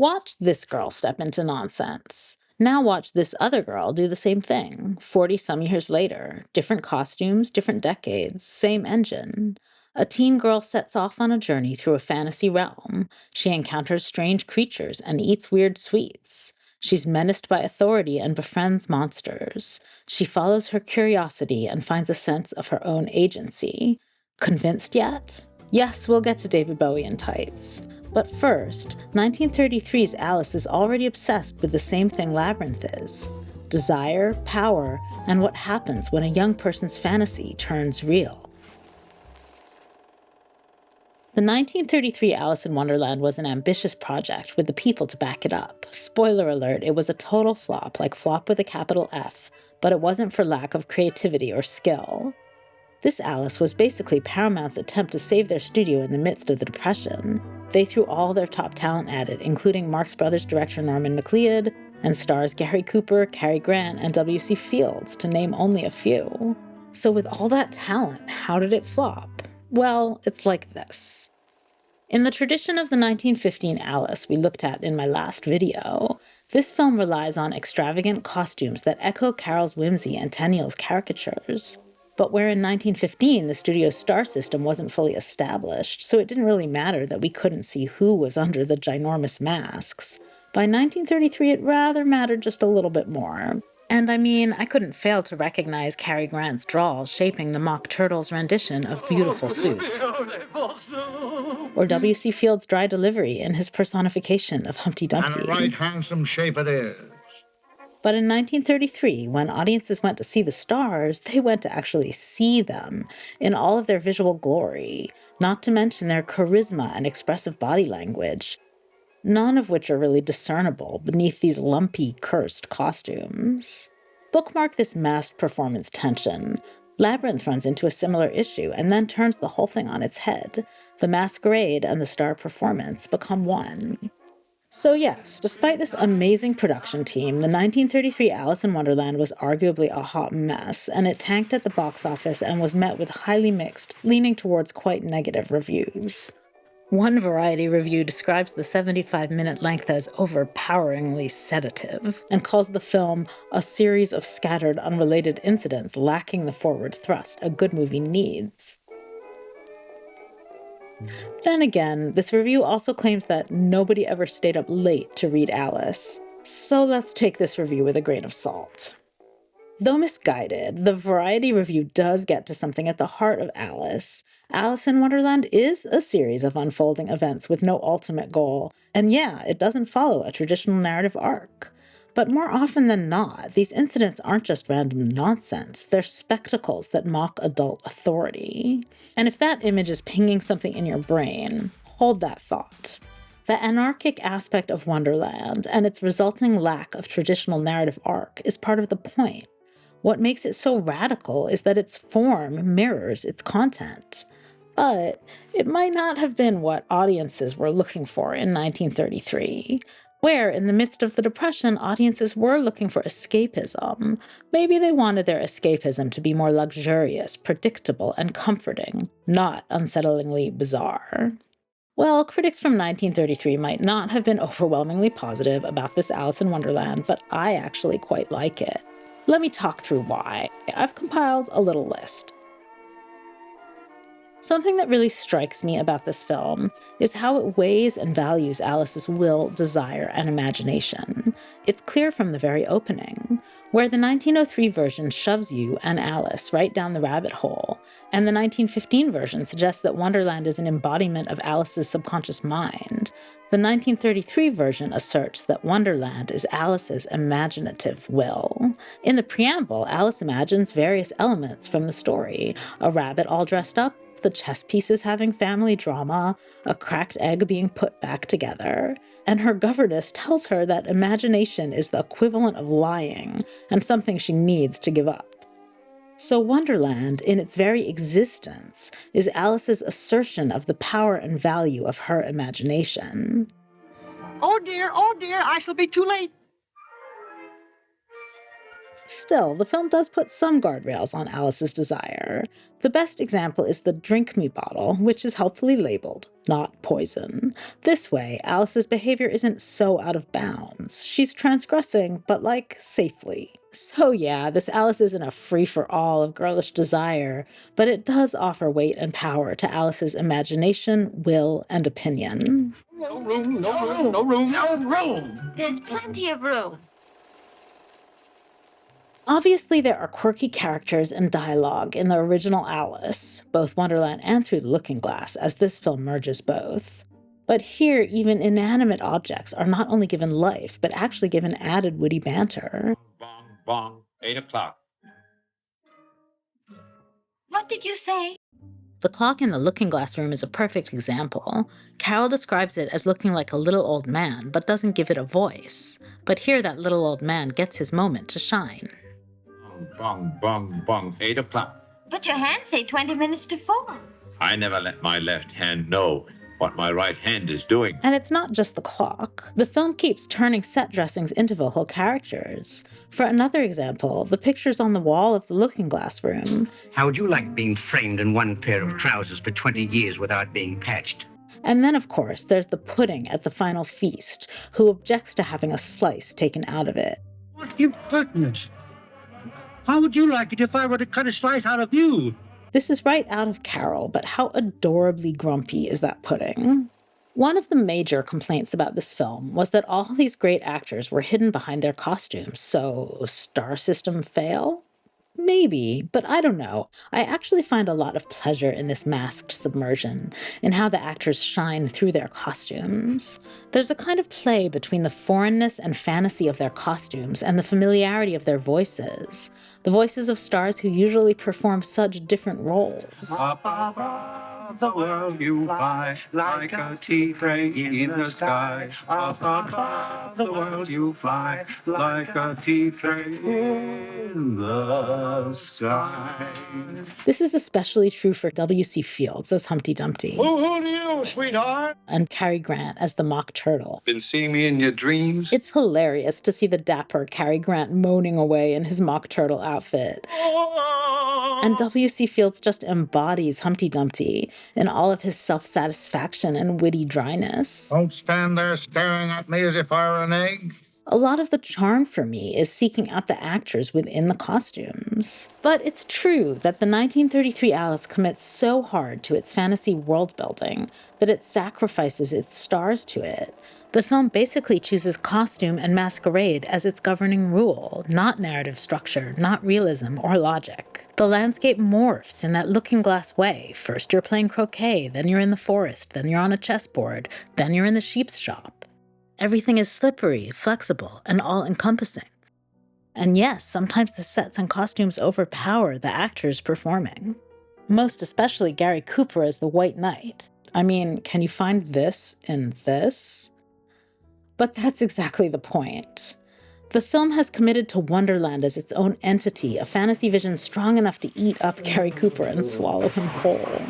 Watch this girl step into nonsense. Now watch this other girl do the same thing, 40 some years later. Different costumes, different decades, same engine. A teen girl sets off on a journey through a fantasy realm. She encounters strange creatures and eats weird sweets. She's menaced by authority and befriends monsters. She follows her curiosity and finds a sense of her own agency. Convinced yet? Yes, we'll get to David Bowie in tights. But first, 1933's Alice is already obsessed with the same thing Labyrinth is: desire, power, and what happens when a young person's fantasy turns real. The 1933 Alice in Wonderland was an ambitious project with the people to back it up. Spoiler alert, it was a total flop, like flop with a capital F, but it wasn't for lack of creativity or skill. This Alice was basically Paramount's attempt to save their studio in the midst of the Depression. They threw all their top talent at it, including Marx Brothers director Norman McLeod, and stars Gary Cooper, Cary Grant, and W.C. Fields, to name only a few. So with all that talent, how did it flop? Well, it's like this. In the tradition of the 1915 Alice we looked at in my last video, this film relies on extravagant costumes that echo Carol's whimsy and Tenniel's caricatures. But where in 1915 the studio's star system wasn't fully established, so it didn't really matter that we couldn't see who was under the ginormous masks, by 1933 it rather mattered just a little bit more. And I mean, I couldn't fail to recognize Cary Grant's drawl shaping the Mock Turtle's rendition of Beautiful Soup, or W.C. Fields' dry delivery in his personification of Humpty Dumpty. And a right handsome shape it is. But in 1933, when audiences went to see the stars, they went to actually see them in all of their visual glory, not to mention their charisma and expressive body language, none of which are really discernible beneath these lumpy, cursed costumes. Bookmark this masked performance tension. Labyrinth runs into a similar issue and then turns the whole thing on its head. The Masquerade and the star performance become one. So yes, despite this amazing production team, the 1933 Alice in Wonderland was arguably a hot mess, and it tanked at the box office and was met with highly mixed, leaning towards quite negative reviews. One Variety review describes the 75-minute length as overpoweringly sedative, and calls the film a series of scattered, unrelated incidents lacking the forward thrust a good movie needs. Then again, this review also claims that nobody ever stayed up late to read Alice, so let's take this review with a grain of salt. Though misguided, the Variety review does get to something at the heart of Alice. Alice in Wonderland is a series of unfolding events with no ultimate goal, and yeah, it doesn't follow a traditional narrative arc. But more often than not, these incidents aren't just random nonsense, they're spectacles that mock adult authority. And if that image is pinging something in your brain, hold that thought. The anarchic aspect of Wonderland and its resulting lack of traditional narrative arc is part of the point. What makes it so radical is that its form mirrors its content. But it might not have been what audiences were looking for in 1933. Where, in the midst of the Depression, audiences were looking for escapism. Maybe they wanted their escapism to be more luxurious, predictable, and comforting, not unsettlingly bizarre. Well, critics from 1933 might not have been overwhelmingly positive about this Alice in Wonderland, but I actually quite like it. Let me talk through why. I've compiled a little list. Something that really strikes me about this film is how it weighs and values Alice's will, desire, and imagination. It's clear from the very opening, where the 1903 version shoves you and Alice right down the rabbit hole, and the 1915 version suggests that Wonderland is an embodiment of Alice's subconscious mind. The 1933 version asserts that Wonderland is Alice's imaginative will. In the preamble, Alice imagines various elements from the story: a rabbit all dressed up, the chess pieces having family drama, a cracked egg being put back together. And her governess tells her that imagination is the equivalent of lying and something she needs to give up. So Wonderland, in its very existence, is Alice's assertion of the power and value of her imagination. Oh dear, I shall be too late. Still, the film does put some guardrails on Alice's desire. The best example is the drink me bottle, which is helpfully labeled, not poison. This way, Alice's behavior isn't so out of bounds. She's transgressing, but safely. So yeah, this Alice isn't a free-for-all of girlish desire, but it does offer weight and power to Alice's imagination, will, and opinion. No room, no room, no room, no room! There's plenty of room. Obviously, there are quirky characters and dialogue in the original Alice, both Wonderland and Through the Looking Glass, as this film merges both. But here, even inanimate objects are not only given life, but actually given added witty banter. Bong, bong, 8 o'clock. What did you say? The clock in the looking glass room is a perfect example. Carol describes it as looking like a little old man, but doesn't give it a voice. But here that little old man gets his moment to shine. Bong, bong, bong, 8 o'clock. But your hands say 20 minutes to 4. I never let my left hand know what my right hand is doing. And it's not just the clock. The film keeps turning set dressings into vocal characters. For another example, the pictures on the wall of the looking glass room. How would you like being framed in one pair of trousers for 20 years without being patched? And then, of course, there's the pudding at the final feast, who objects to having a slice taken out of it. What impertinence! How would you like it if I were to cut a slice out of you? This is right out of Carol, but how adorably grumpy is that pudding? One of the major complaints about this film was that all these great actors were hidden behind their costumes, so star system fail? Maybe, but I don't know. I actually find a lot of pleasure in this masked submersion, in how the actors shine through their costumes. There's a kind of play between the foreignness and fantasy of their costumes and the familiarity of their voices. The voices of stars who usually perform such different roles. Up above the world you fly, like a tea tray in the sky. Up above the world you fly, like a tea tray in the sky. This is especially true for W.C. Fields as Humpty Dumpty. Who do you, sweetheart? And Cary Grant as the Mock Turtle. Been seeing me in your dreams? It's hilarious to see the dapper Cary Grant moaning away in his Mock Turtle outfit. And W.C. Fields just embodies Humpty Dumpty in all of his self-satisfaction and witty dryness. Don't stand there staring at me as if I were an egg. A lot of the charm for me is seeking out the actors within the costumes. But it's true that the 1933 Alice commits so hard to its fantasy world building that it sacrifices its stars to it. The film basically chooses costume and masquerade as its governing rule, not narrative structure, not realism or logic. The landscape morphs in that looking glass way. First you're playing croquet, then you're in the forest, then you're on a chessboard, then you're in the sheep's shop. Everything is slippery, flexible, and all-encompassing. And yes, sometimes the sets and costumes overpower the actors performing. Most especially Gary Cooper as the White Knight. I mean, can you find this in this? But that's exactly the point. The film has committed to Wonderland as its own entity, a fantasy vision strong enough to eat up Gary Cooper and swallow him whole.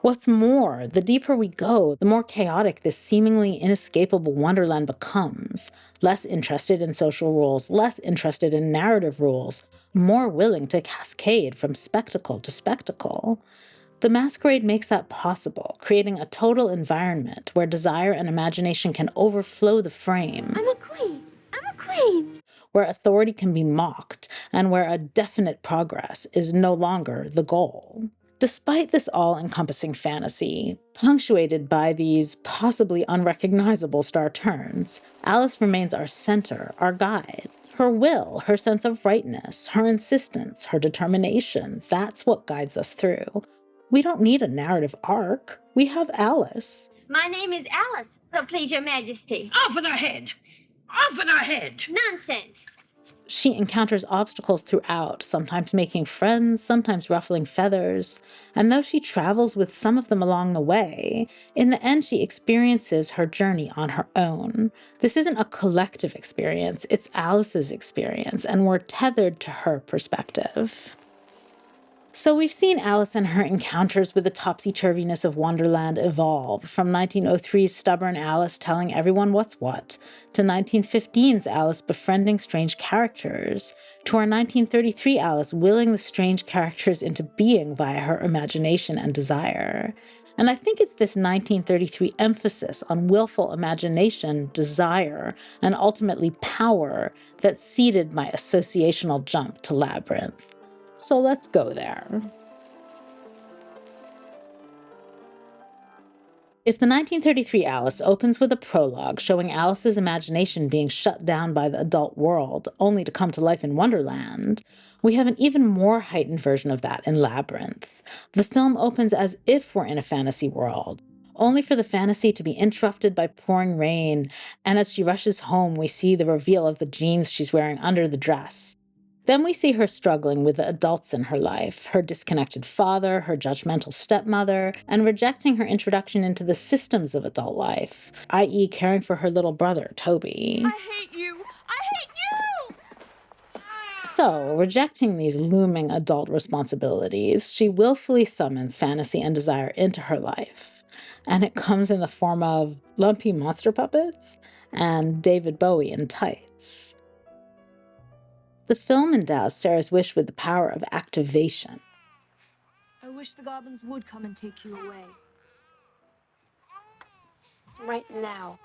What's more, the deeper we go, the more chaotic this seemingly inescapable Wonderland becomes. Less interested in social rules, less interested in narrative rules, more willing to cascade from spectacle to spectacle. The Masquerade makes that possible, creating a total environment where desire and imagination can overflow the frame. I'm a queen. I'm a queen. Where authority can be mocked, and where a definite progress is no longer the goal. Despite this all-encompassing fantasy, punctuated by these possibly unrecognizable star turns, Alice remains our center, our guide. Her will, her sense of rightness, her insistence, her determination, that's what guides us through. We don't need a narrative arc. We have Alice. My name is Alice, so please your majesty. Off with her head! Off with her head! Nonsense. She encounters obstacles throughout, sometimes making friends, sometimes ruffling feathers. And though she travels with some of them along the way, in the end she experiences her journey on her own. This isn't a collective experience, it's Alice's experience, and we're tethered to her perspective. So we've seen Alice and her encounters with the topsy-turviness of Wonderland evolve, from 1903's stubborn Alice telling everyone what's what, to 1915's Alice befriending strange characters, to our 1933 Alice willing the strange characters into being via her imagination and desire. And I think it's this 1933 emphasis on willful imagination, desire, and ultimately power that seeded my associational jump to Labyrinth. So let's go there. If the 1933 Alice opens with a prologue showing Alice's imagination being shut down by the adult world, only to come to life in Wonderland, we have an even more heightened version of that in Labyrinth. The film opens as if we're in a fantasy world, only for the fantasy to be interrupted by pouring rain, and as she rushes home, we see the reveal of the jeans she's wearing under the dress. Then we see her struggling with the adults in her life, her disconnected father, her judgmental stepmother, and rejecting her introduction into the systems of adult life, i.e. caring for her little brother, Toby. I hate you! I hate you! So, rejecting these looming adult responsibilities, she willfully summons fantasy and desire into her life. And it comes in the form of lumpy monster puppets and David Bowie in tights. The film endows Sarah's wish with the power of activation. I wish the goblins would come and take you away. Right now.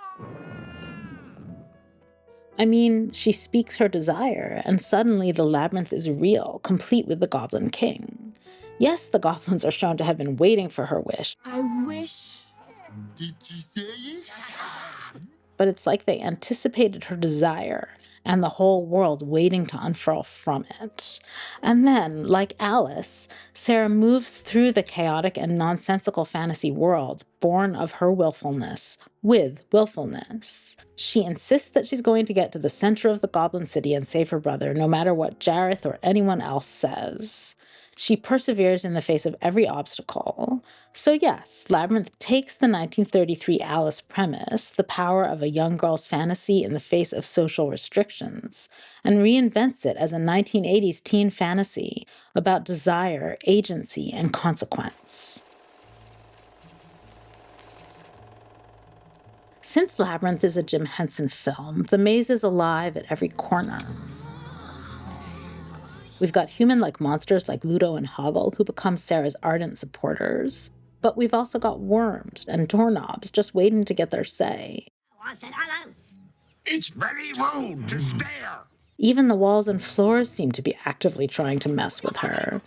I mean, she speaks her desire, and suddenly the labyrinth is real, complete with the Goblin King. Yes, the goblins are shown to have been waiting for her wish. I wish. Did you say it? But it's like they anticipated her desire, and the whole world waiting to unfurl from it. And then, like Alice, Sarah moves through the chaotic and nonsensical fantasy world, born of her willfulness, with willfulness. She insists that she's going to get to the center of the Goblin City and save her brother, no matter what Jareth or anyone else says. She perseveres in the face of every obstacle. So yes, Labyrinth takes the 1933 Alice premise, the power of a young girl's fantasy in the face of social restrictions, and reinvents it as a 1980s teen fantasy about desire, agency, and consequence. Since Labyrinth is a Jim Henson film, the maze is alive at every corner. We've got human-like monsters like Ludo and Hoggle who become Sarah's ardent supporters. But we've also got worms and doorknobs just waiting to get their say. I said hello. It's very rude to stare. Even the walls and floors seem to be actively trying to mess with her.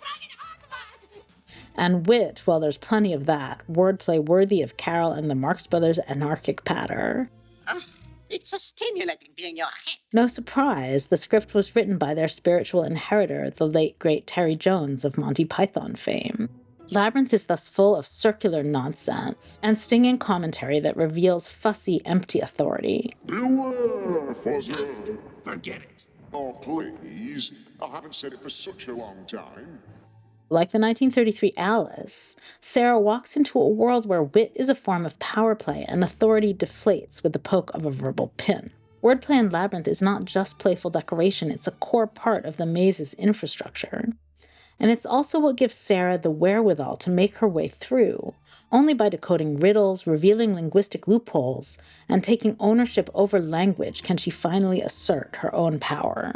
And wit, well, there's plenty of that. Wordplay worthy of Carol and the Marx Brothers' anarchic patter. It's so stimulating being your head. No surprise, the script was written by their spiritual inheritor, the late great Terry Jones of Monty Python fame. Labyrinth is thus full of circular nonsense and stinging commentary that reveals fussy, empty authority. Beware, Fuzzer. Forget it. Oh, please. I haven't said it for such a long time. Like the 1933 Alice, Sarah walks into a world where wit is a form of power play and authority deflates with the poke of a verbal pin. Wordplay in Labyrinth is not just playful decoration, it's a core part of the maze's infrastructure. And it's also what gives Sarah the wherewithal to make her way through. Only by decoding riddles, revealing linguistic loopholes, and taking ownership over language can she finally assert her own power.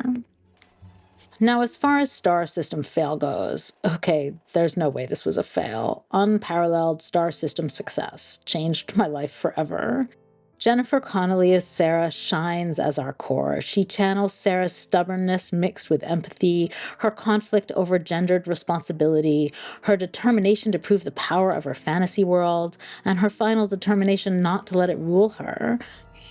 Now, as far as star system fail goes, okay, there's no way this was a fail. Unparalleled star system success. Changed my life forever. Jennifer Connelly as Sarah shines as our core. She channels Sarah's stubbornness mixed with empathy, her conflict over gendered responsibility, her determination to prove the power of her fantasy world, and her final determination not to let it rule her.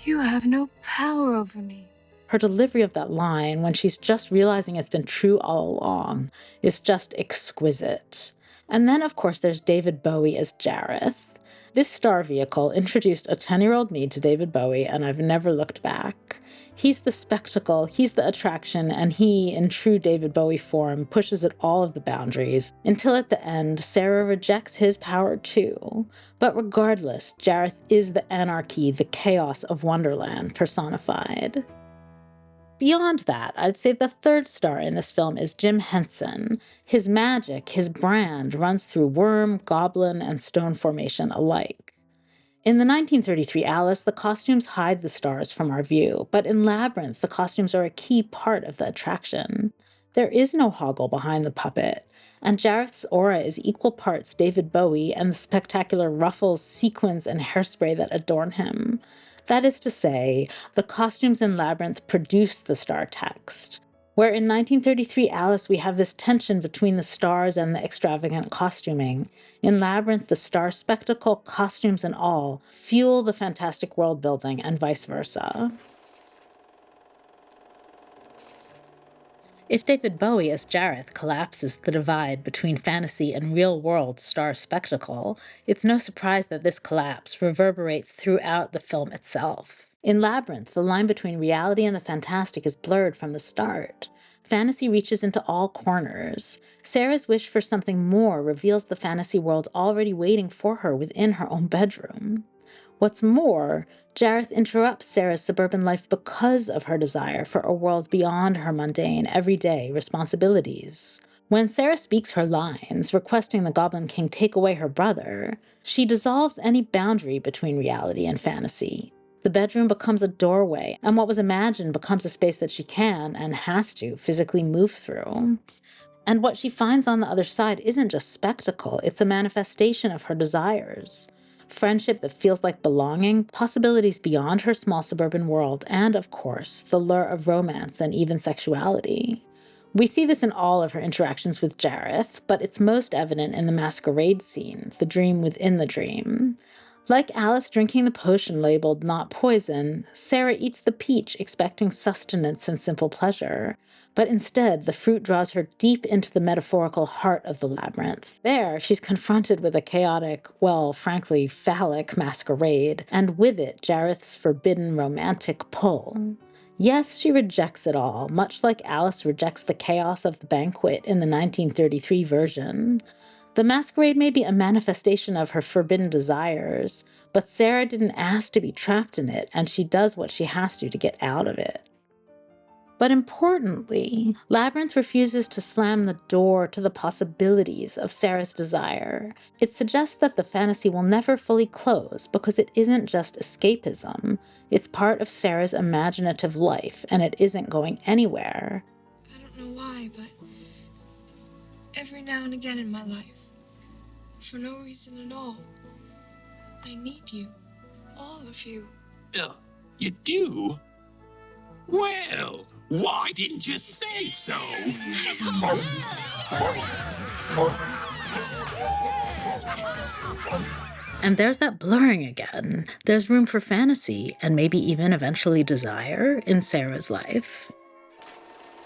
You have no power over me. Her delivery of that line, when she's just realizing it's been true all along, is just exquisite. And then, of course, there's David Bowie as Jareth. This star vehicle introduced a 10-year-old me to David Bowie, and I've never looked back. He's the spectacle, he's the attraction, and he, in true David Bowie form, pushes at all of the boundaries, until at the end, Sarah rejects his power too. But regardless, Jareth is the anarchy, the chaos of Wonderland personified. Beyond that, I'd say the third star in this film is Jim Henson. His magic, his brand, runs through worm, goblin, and stone formation alike. In the 1933 Alice, the costumes hide the stars from our view, but in Labyrinth, the costumes are a key part of the attraction. There is no hoggle behind the puppet, and Jareth's aura is equal parts David Bowie and the spectacular ruffles, sequins, and hairspray that adorn him. That is to say, the costumes in Labyrinth produce the star text. Where in 1933 Alice we have this tension between the stars and the extravagant costuming, in Labyrinth the star spectacle, costumes and all, fuel the fantastic world building and vice versa. If David Bowie as Jareth collapses the divide between fantasy and real-world star spectacle, it's no surprise that this collapse reverberates throughout the film itself. In Labyrinth, the line between reality and the fantastic is blurred from the start. Fantasy reaches into all corners. Sarah's wish for something more reveals the fantasy world already waiting for her within her own bedroom. What's more, Jareth interrupts Sarah's suburban life because of her desire for a world beyond her mundane, everyday responsibilities. When Sarah speaks her lines, requesting the Goblin King take away her brother, she dissolves any boundary between reality and fantasy. The bedroom becomes a doorway, and what was imagined becomes a space that she can, and has to, physically move through. And what she finds on the other side isn't just spectacle, it's a manifestation of her desires. Friendship that feels like belonging, possibilities beyond her small suburban world, and, of course, the lure of romance and even sexuality. We see this in all of her interactions with Jareth, but it's most evident in the Masquerade scene, the dream within the dream. Like Alice drinking the potion labeled not poison, Sarah eats the peach expecting sustenance and simple pleasure. But instead, the fruit draws her deep into the metaphorical heart of the labyrinth. There, she's confronted with a chaotic, well, frankly, phallic masquerade, and with it, Jareth's forbidden romantic pull. Yes, she rejects it all, much like Alice rejects the chaos of the banquet in the 1933 version. The masquerade may be a manifestation of her forbidden desires, but Sarah didn't ask to be trapped in it, and she does what she has to get out of it. But importantly, Labyrinth refuses to slam the door to the possibilities of Sarah's desire. It suggests that the fantasy will never fully close because it isn't just escapism, it's part of Sarah's imaginative life, and it isn't going anywhere. I don't know why, but every now and again in my life, for no reason at all, I need you. All of you. You do? Well, why didn't you say so? And there's that blurring again. There's room for fantasy, and maybe even eventually desire, in Sarah's life.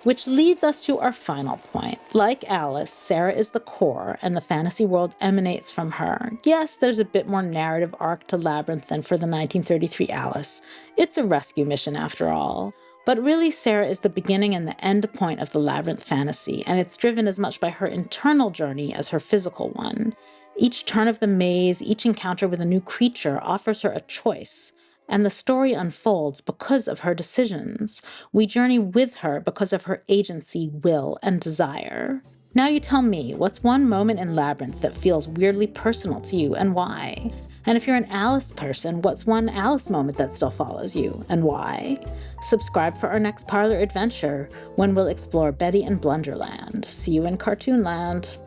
Which leads us to our final point. Like Alice, Sarah is the core, and the fantasy world emanates from her. Yes, there's a bit more narrative arc to Labyrinth than for the 1933 Alice. It's a rescue mission after all. But really, Sarah is the beginning and the end point of the Labyrinth fantasy, and it's driven as much by her internal journey as her physical one. Each turn of the maze, each encounter with a new creature offers her a choice. And the story unfolds because of her decisions. We journey with her because of her agency, will, and desire. Now you tell me, what's one moment in Labyrinth that feels weirdly personal to you, and why? And if you're an Alice person, what's one Alice moment that still follows you, and why? Subscribe for our next parlor adventure, when we'll explore Betty and Blunderland. See you in Cartoonland.